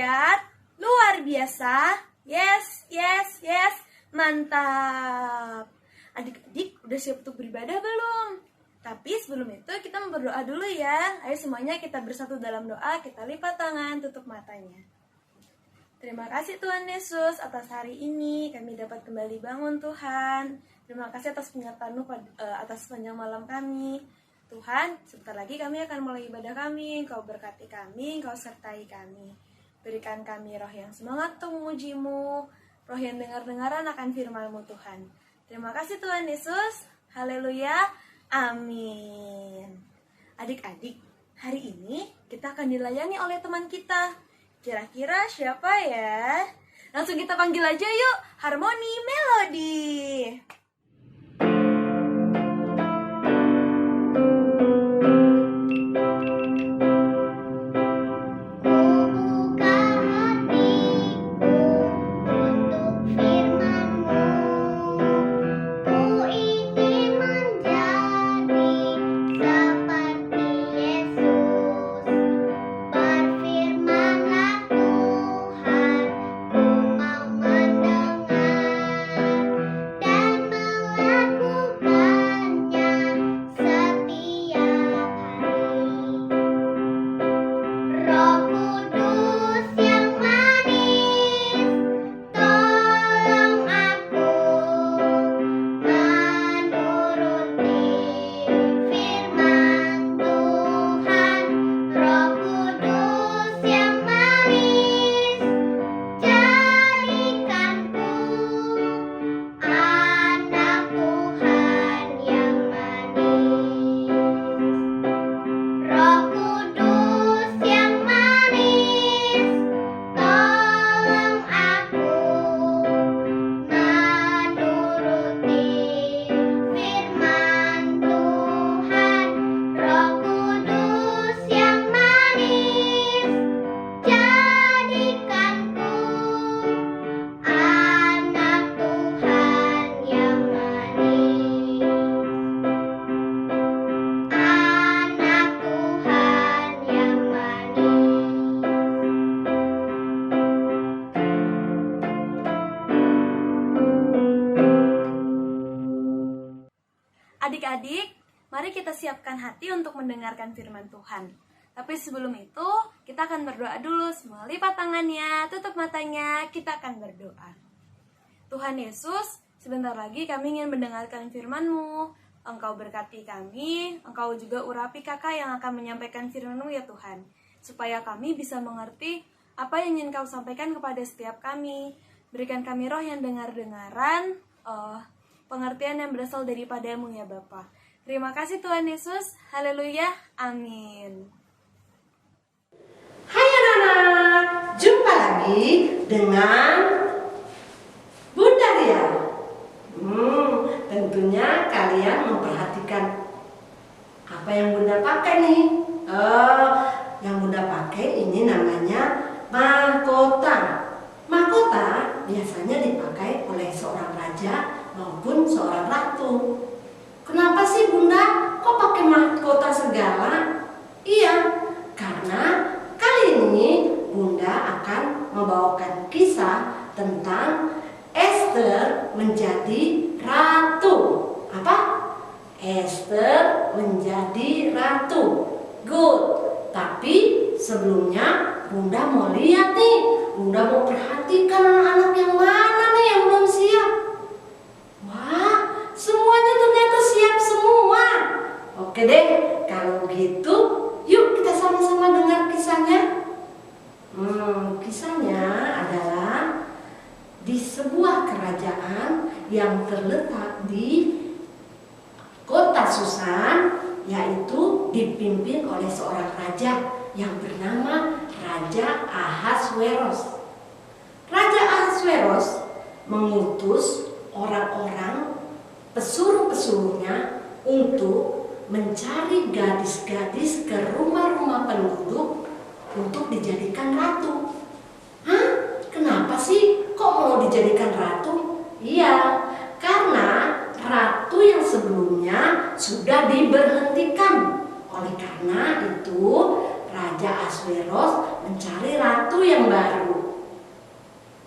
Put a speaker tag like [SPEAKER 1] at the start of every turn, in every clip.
[SPEAKER 1] dahsyat, luar biasa. Yes, yes, yes. Mantap. Adik-adik udah siap untuk beribadah belum? Tapi sebelum itu kita berdoa dulu ya. Ayo semuanya kita bersatu dalam doa, kita lipat tangan, tutup matanya. Terima kasih Tuhan Yesus atas hari ini kami dapat kembali bangun Tuhan. Terima kasih atas penyertaan-Mu atas sepanjang malam kami. Tuhan, sebentar lagi kami akan mulai ibadah kami. Engkau berkati kami, Engkau sertai kami. Berikan kami roh yang semangat untuk memuji-Mu, roh yang dengar-dengaran akan firman-Mu Tuhan. Terima kasih Tuhan Yesus. Haleluya. Amin. Adik-adik, hari ini kita akan dilayani oleh teman kita. Kira-kira siapa ya? Langsung kita panggil aja yuk, Harmoni Melody. Adik-adik, mari kita siapkan hati untuk mendengarkan firman Tuhan. Tapi sebelum itu, kita akan berdoa dulu. Semua lipat tangannya, tutup matanya, kita akan berdoa. Tuhan Yesus, sebentar lagi kami ingin mendengarkan firman-Mu. Engkau berkati kami, Engkau juga urapi kakak yang akan menyampaikan firman-Mu ya Tuhan. Supaya kami bisa mengerti apa yang ingin Kau sampaikan kepada setiap kami. Berikan kami roh yang dengar-dengaran, pengertian yang berasal daripada-Mu ya Bapa. Terima kasih Tuhan Yesus. Haleluya. Amin.
[SPEAKER 2] Hai anak-anak, jumpa lagi dengan Bunda Ria. Tentunya kalian memperhatikan apa yang Bunda pakai nih. Yang Bunda pakai ini namanya mahkota. Mahkota biasanya dipakai oleh seorang raja maupun seorang ratu. Kenapa sih Bunda kok pakai mahkota segala? Iya, karena kali ini Bunda akan membawakan kisah tentang Esther menjadi ratu. Apa? Esther menjadi ratu. Good. Tapi sebelumnya Bunda mau lihat nih, Bunda mau perhatikan anak-anak yang mana nih yang belum siap. Wah, semuanya ternyata siap semua. Oke deh, kalau gitu yuk kita sama-sama dengar kisahnya. Kisahnya adalah di sebuah kerajaan yang terletak di kota Susan, yaitu dipimpin oleh seorang raja yang bernama Raja Ahasweros. Raja Ahasweros mengutus orang-orang pesuruh-pesuruhnya untuk mencari gadis-gadis ke rumah-rumah penduduk untuk dijadikan ratu. Hah? Kenapa sih kok mau dijadikan ratu? Iya, karena ratu yang sebelumnya sudah diberhentikan. Oleh karena itu Raja Ahasweros mencari ratu yang baru.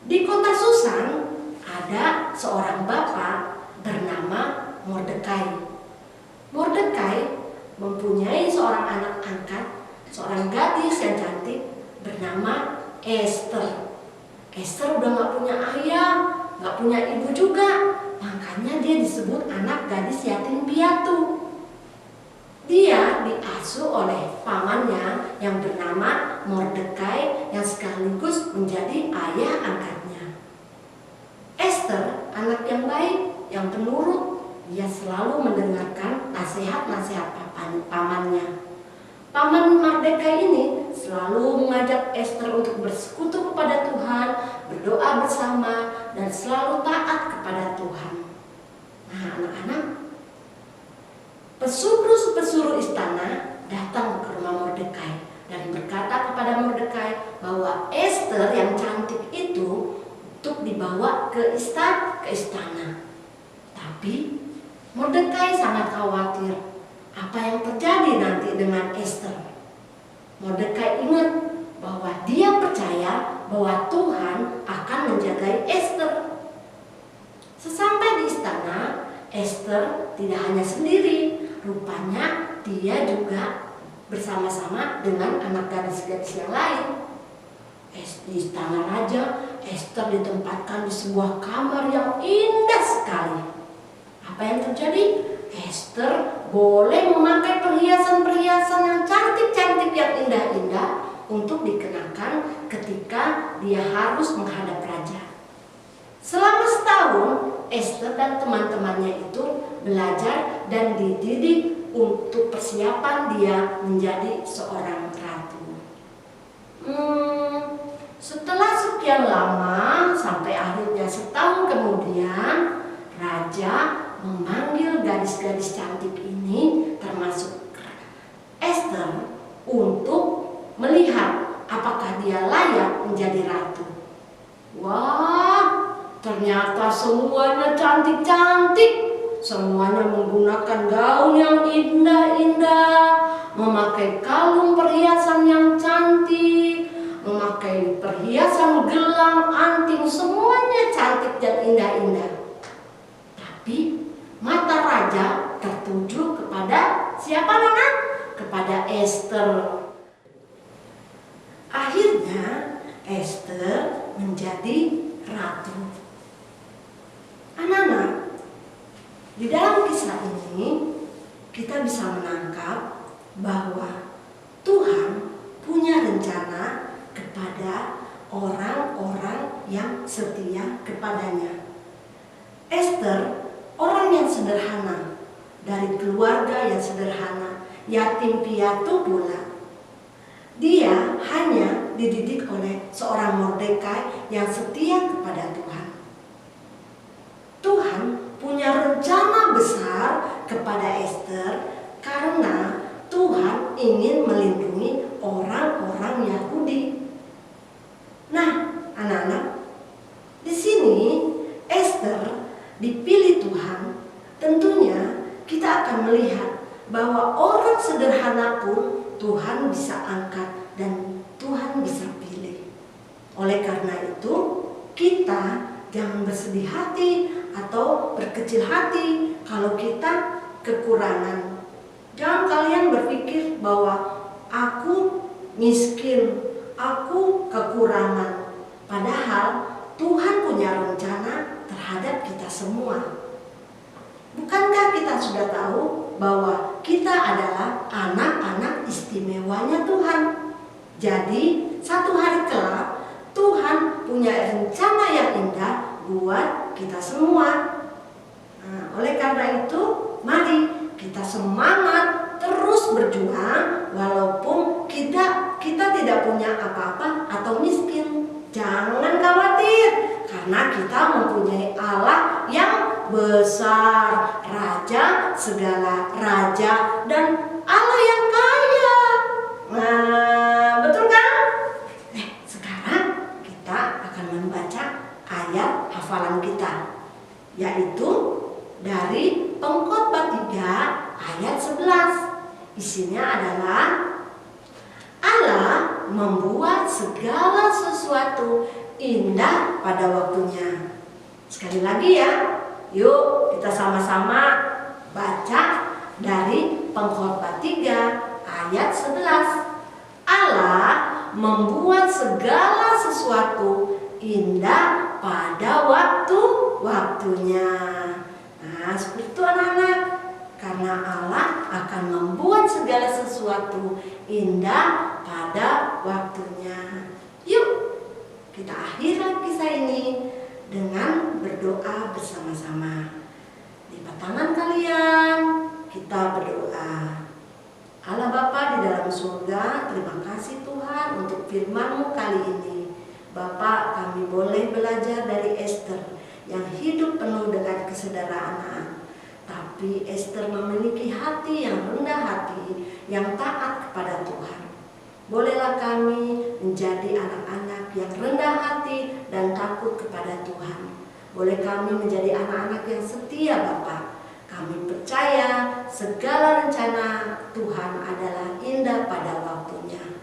[SPEAKER 2] Di kota Susan ada seorang bapak bernama Mordekai. Mordekai mempunyai seorang anak angkat, seorang gadis yang cantik bernama Esther. Esther udah gak punya ayah, gak punya ibu juga, makanya dia disebut anak gadis yatim piatu. Dia diasuh oleh pamannya yang bernama Mordekai yang sekaligus menjadi ayah angkatnya. Esther, anak yang baik, yang penurut, dia selalu mendengarkan nasihat-nasihat pamannya. Paman Mordekai ini selalu mengajak Esther untuk bersekutu kepada Tuhan, berdoa bersama, dan selalu taat kepada Tuhan. Nah, anak-anak, pesuruh istana datang ke rumah Mordekai dan berkata kepada Mordekai bahwa Esther yang cantik itu untuk dibawa ke istana. Tapi Mordekai sangat khawatir apa yang terjadi nanti dengan Esther. Mordekai ingat bahwa dia percaya bahwa Tuhan akan menjaga Esther. Sesampai di istana, Esther tidak hanya sendiri. Rupanya dia juga bersama-sama dengan anak gadis-gadis yang lain. Di istana raja, Esther ditempatkan di sebuah kamar yang indah sekali. Apa yang terjadi? Esther boleh memakai perhiasan-perhiasan yang cantik-cantik, yang indah-indah untuk dikenakan ketika dia harus menghadap raja. Selama setahun, Esther dan teman-temannya itu belajar dan dididik untuk persiapan dia menjadi seorang ratu. Setelah sekian lama, sampai akhirnya setahun kemudian, raja memanggil gadis-gadis cantik ini termasuk Esther untuk melihat apakah dia layak menjadi ratu. Wah, ternyata semuanya cantik-cantik. Semuanya menggunakan gaun yang indah-indah, memakai kalung perhiasan yang cantik, memakai perhiasan gelang, anting, semuanya cantik dan indah-indah. Tapi mata raja tertuju kepada siapa, Nana? Kepada Esther. Akhirnya Esther menjadi ratu. Anak-anak, di dalam kisah ini kita bisa menangkap bahwa Tuhan punya rencana kepada orang-orang yang setia kepadanya. Esther, orang yang sederhana, dari keluarga yang sederhana, yatim piatu pula. Dia hanya dididik oleh seorang Mordekai yang setia kepada Tuhan. Tuhan punya rencana besar kepada Esther karena Tuhan ingin melindungi orang-orang Yahudi. Nah, anak-anak, di sini Esther dipilih Tuhan. Tentunya kita akan melihat bahwa orang sederhana pun Tuhan bisa angkat dan Tuhan bisa pilih. Oleh karena itu, kita jangan bersedih hati atau berkecil hati kalau kita kekurangan. Jangan kalian berpikir bahwa aku miskin, aku kekurangan. Padahal Tuhan punya rencana terhadap kita semua. Bukankah kita sudah tahu bahwa kita adalah anak-anak istimewanya Tuhan? Jadi satu hari kelak Tuhan punya rencana yang indah buat kita semua. Nah, oleh karena itu, mari kita semangat terus berjuang walaupun kita tidak punya apa-apa atau miskin. Jangan khawatir karena kita mempunyai Allah yang besar, Raja segala raja, dan Allah yang kaya. Nah, betul kan? Sekarang kita akan membaca ayat hafalan kita, yaitu dari Pengkhotbah 3 ayat 11. Isinya adalah Allah membuat segala sesuatu indah pada waktunya. Sekali lagi ya, yuk kita sama-sama baca dari Pengkhotbah 3 ayat 11. Allah membuat segala sesuatu indah pada waktunya. Nah, seperti itu anak-anak. Karena Allah akan membuat segala sesuatu indah pada waktunya. Yuk, kita akhiri kisah ini dengan berdoa bersama-sama. Lipat tangan kalian, kita berdoa. Allah Bapa di dalam surga, terima kasih Tuhan untuk firman-Mu kali ini. Bapa, kami boleh belajar dari Esther yang hidup penuh dengan kesederhanaan. Tapi Esther memiliki hati yang rendah hati, yang taat kepada Tuhan. Bolehlah kami menjadi anak-anak yang rendah hati dan takut kepada Tuhan. Boleh kami menjadi anak-anak yang setia Bapa. Kami percaya segala rencana Tuhan adalah indah pada waktunya.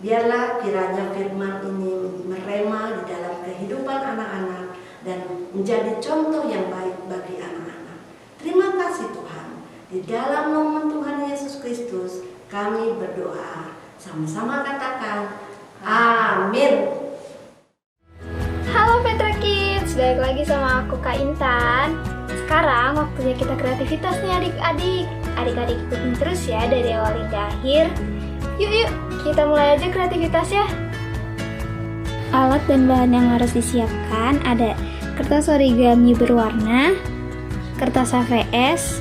[SPEAKER 2] Biarlah kiranya firman ini merema di dalam kehidupan anak-anak dan menjadi contoh yang baik bagi anak-anak. Terima kasih Tuhan. Di dalam nama Tuhan Yesus Kristus kami berdoa. Sama-sama katakan amin.
[SPEAKER 3] Halo Petra Kids, balik lagi sama aku Kak Intan. Sekarang waktunya kita kreativitas nih adik-adik. Adik-adik ikutin terus ya dari awal hingga akhir. Yuk, kita mulai aja kreativitas ya. Alat dan bahan yang harus disiapkan ada kertas origami berwarna, kertas HVS,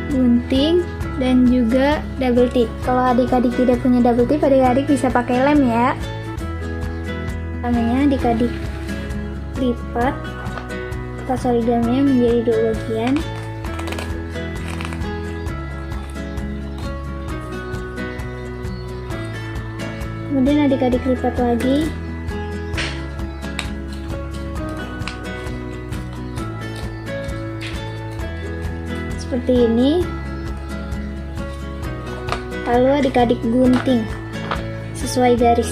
[SPEAKER 3] gunting, dan juga double tip. Kalau adik-adik tidak punya double tip, adik-adik bisa pakai lem ya. Pertamanya adik-adik lipat kertas origaminya menjadi dua bagian. Kemudian adik-adik lipat lagi. Seperti ini. Lalu adik-adik gunting sesuai garis.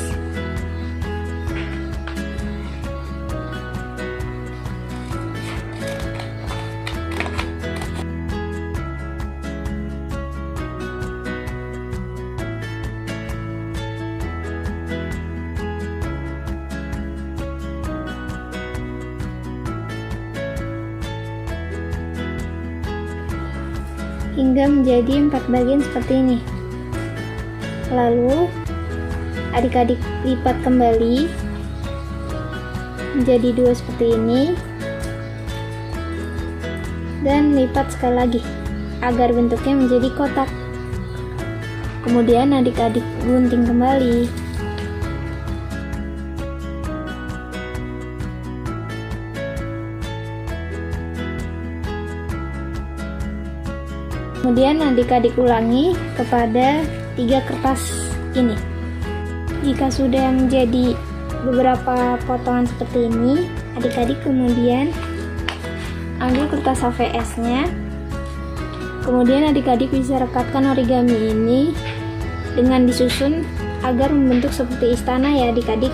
[SPEAKER 3] Hingga menjadi 4 bagian seperti ini. Lalu adik-adik lipat kembali menjadi 2 seperti ini dan lipat sekali lagi agar bentuknya menjadi kotak. Kemudian adik-adik gunting kembali. Kemudian adik-adik ulangi kepada 3 kertas ini. Jika sudah menjadi beberapa potongan seperti ini, adik-adik kemudian ambil kertas HVS-nya. Kemudian adik-adik bisa rekatkan origami ini dengan disusun agar membentuk seperti istana ya adik-adik.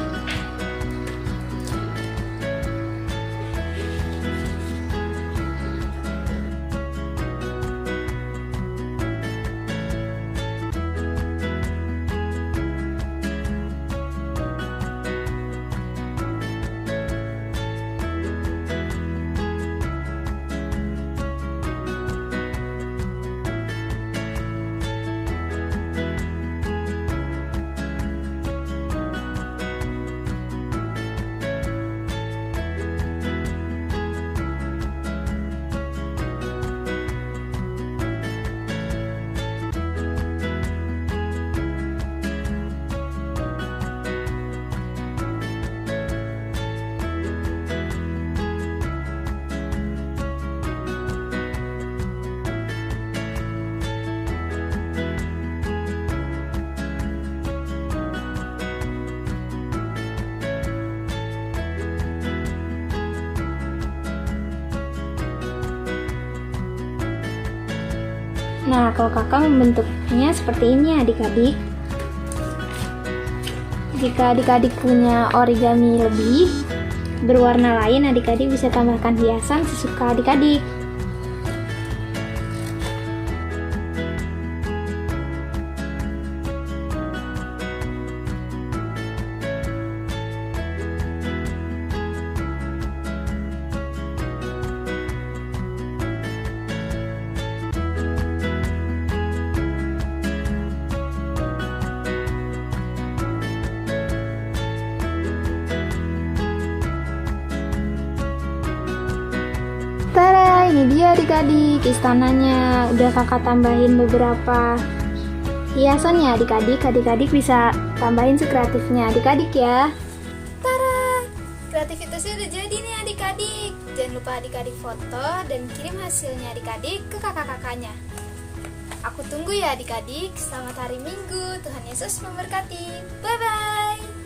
[SPEAKER 3] Nah, kalau kakak membentuknya seperti ini adik-adik. Jika adik-adik punya origami lebih berwarna lain, adik-adik bisa tambahkan hiasan sesuka adik-adik. Tara, ini dia adik-adik istananya. Udah kakak tambahin beberapa hiasan ya adik-adik. Adik-adik bisa tambahin sekreatifnya adik-adik ya.
[SPEAKER 4] Tara, kreativitasnya udah jadi nih adik-adik. Jangan lupa adik-adik foto dan kirim hasilnya adik-adik ke kakak-kakaknya. Aku tunggu ya adik-adik. Selamat hari Minggu. Tuhan Yesus memberkati. Bye-bye.